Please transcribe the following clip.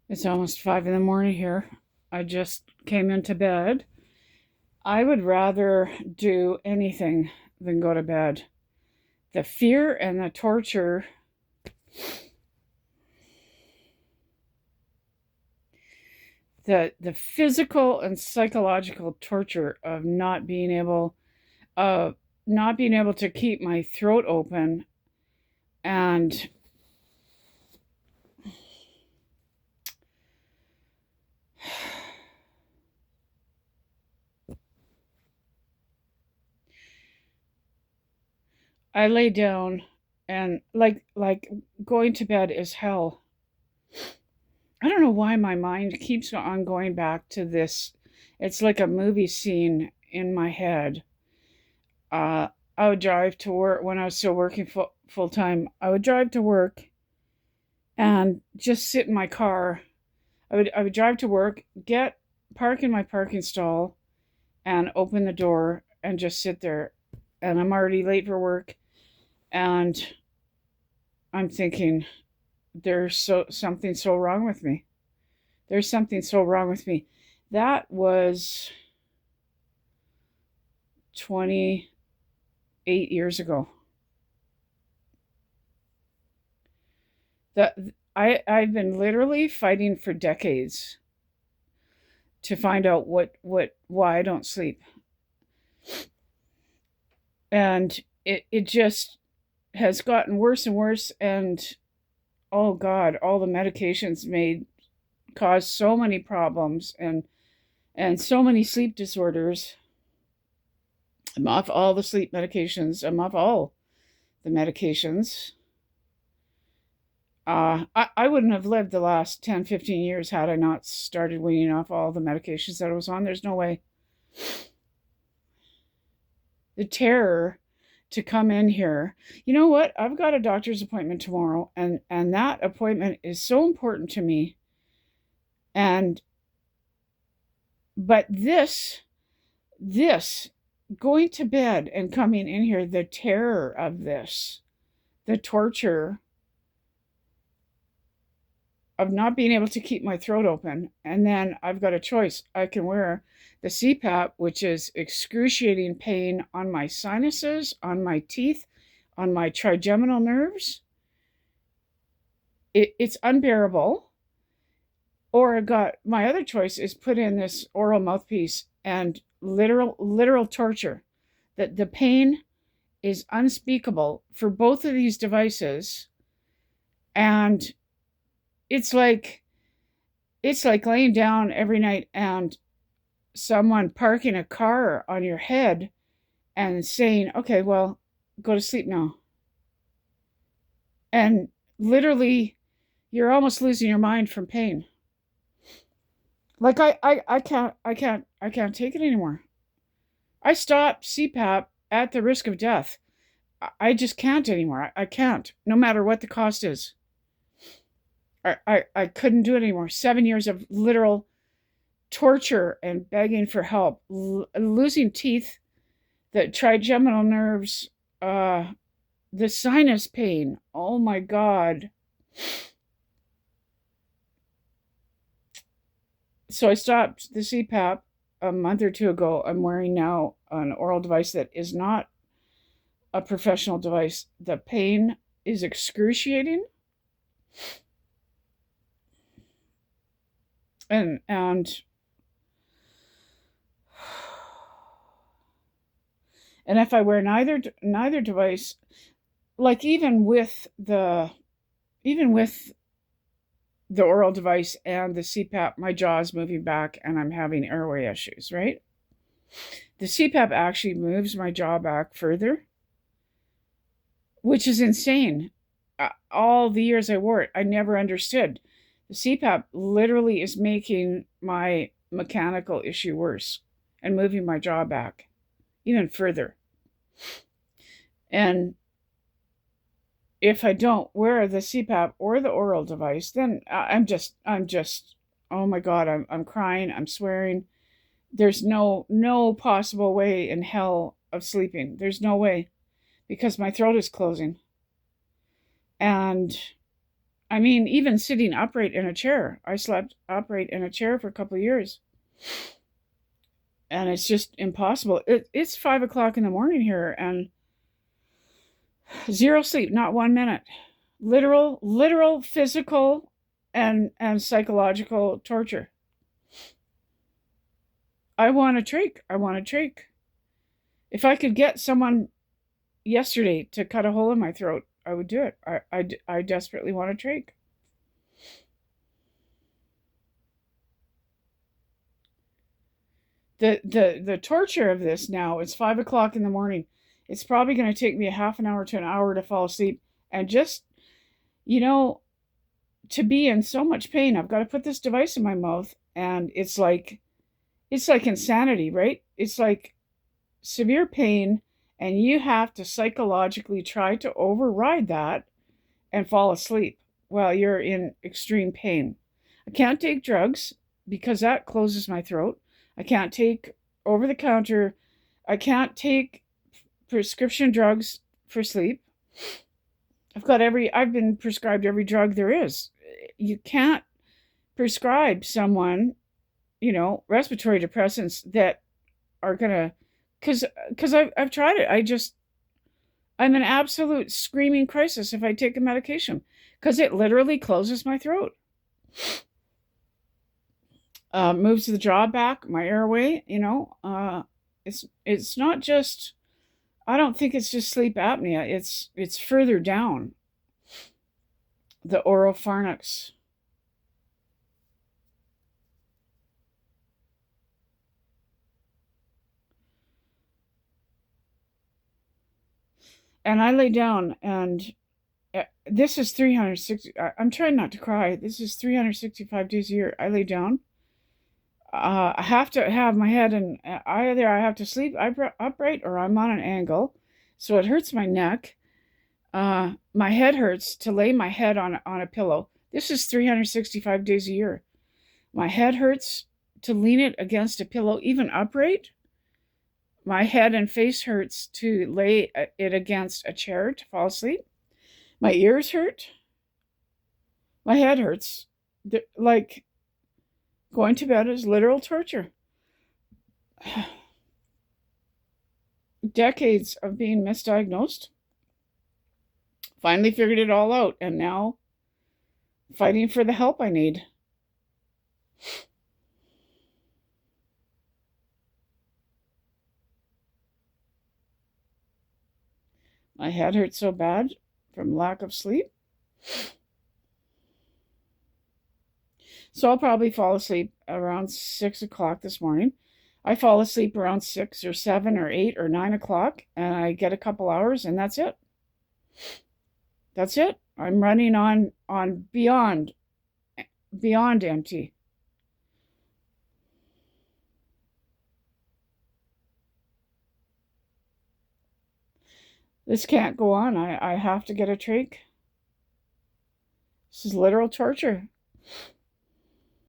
It's almost 5 in the morning here. I just came into bed. I would rather do anything than go to bed. The fear and the torture, the physical and psychological torture of not being able to keep my throat open, and I lay down and like going to bed is hell. I don't know why my mind keeps on going back to this. It's like a movie scene in my head. Uh, I would drive to work when I was still working full time. I would drive to work and just sit in my car. I would drive to work, park in my parking stall, and open the door and just sit there. And I'm already late for work, and I'm thinking there's something so wrong with me. There's something so wrong with me. That was 28 years ago. I've been literally fighting for decades to find out why I don't sleep. And it just has gotten worse and worse, and oh god, all the medications made cause so many problems and so many sleep disorders. I'm off all the sleep medications. I'm off all the medications. I wouldn't have lived the last 10, 15 years had I not started weaning off all the medications that I was on. There's no way. The terror to come in here. You know what? I've got a doctor's appointment tomorrow, and that appointment is so important to me. And but this going to bed and coming in here, the terror of this, the torture of not being able to keep my throat open. And then I've got a choice. I can wear the CPAP, which is excruciating pain on my sinuses, on my teeth, on my trigeminal nerves. It's unbearable. Or I got my other choice is put in this oral mouthpiece and literal torture. That the pain is unspeakable for both of these devices, and it's like it's like laying down every night and someone parking a car on your head and saying, okay, well, go to sleep now. And literally, you're almost losing your mind from pain. Like I can't take it anymore. I stopped CPAP at the risk of death. I just can't anymore. I can't, no matter what the cost is. I couldn't do it anymore. 7 years of literal torture and begging for help, losing teeth, the trigeminal nerves, the sinus pain. Oh my God. So I stopped the CPAP a month or two ago. I'm wearing now an oral device that is not a professional device. The pain is excruciating. And and if I wear neither device, like even with the oral device and the CPAP, my jaw is moving back and I'm having airway issues, right? The CPAP actually moves my jaw back further, which is insane. All the years I wore it, I never understood. The CPAP literally is making my mechanical issue worse and moving my jaw back even further. And if I don't wear the CPAP or the oral device, then I'm just, oh my God, I'm crying, I'm swearing. There's no possible way in hell of sleeping. There's no way because my throat is closing. And I mean, even sitting upright in a chair. I slept upright in a chair for a couple of years. And it's just impossible. It's 5 o'clock in the morning here and zero sleep, not 1 minute. Literal physical and psychological torture. I want a trach. I want a trach. If I could get someone yesterday to cut a hole in my throat, I would do it. I desperately want a trach. The torture of this now, it's 5 o'clock in the morning. It's probably going to take me a half an hour to an hour to fall asleep. And just, you know, to be in so much pain, I've got to put this device in my mouth. And it's like insanity, right? It's like severe pain. And you have to psychologically try to override that and fall asleep while you're in extreme pain. I can't take drugs because that closes my throat. I can't take over the counter. I can't take prescription drugs for sleep. I've been prescribed every drug there is. You can't prescribe someone, respiratory depressants that are gonna, because I've tried it. I'm an absolute screaming crisis if I take a medication because it literally closes my throat. Moves the jaw back, my airway, it's not just, I don't think it's just sleep apnea. It's further down the oropharynx. And I lay down and this is 360. I'm trying not to cry. This is 365 days a year. I lay down. I have to have my head in, either I have to sleep upright or I'm on an angle. So it hurts my neck. My head hurts to lay my head on a pillow. This is 365 days a year. My head hurts to lean it against a pillow, even upright. My head and face hurts to lay it against a chair to fall asleep. My ears hurt. My head hurts. Like, going to bed is literal torture. Decades of being misdiagnosed. Finally figured it all out, and now fighting for the help I need. My head hurts so bad from lack of sleep. So I'll probably fall asleep around 6 o'clock this morning. I fall asleep around 6 or 7 or 8 or 9 o'clock, and I get a couple hours, and that's it. That's it. I'm running on beyond empty. This can't go on. I have to get a trach. This is literal torture.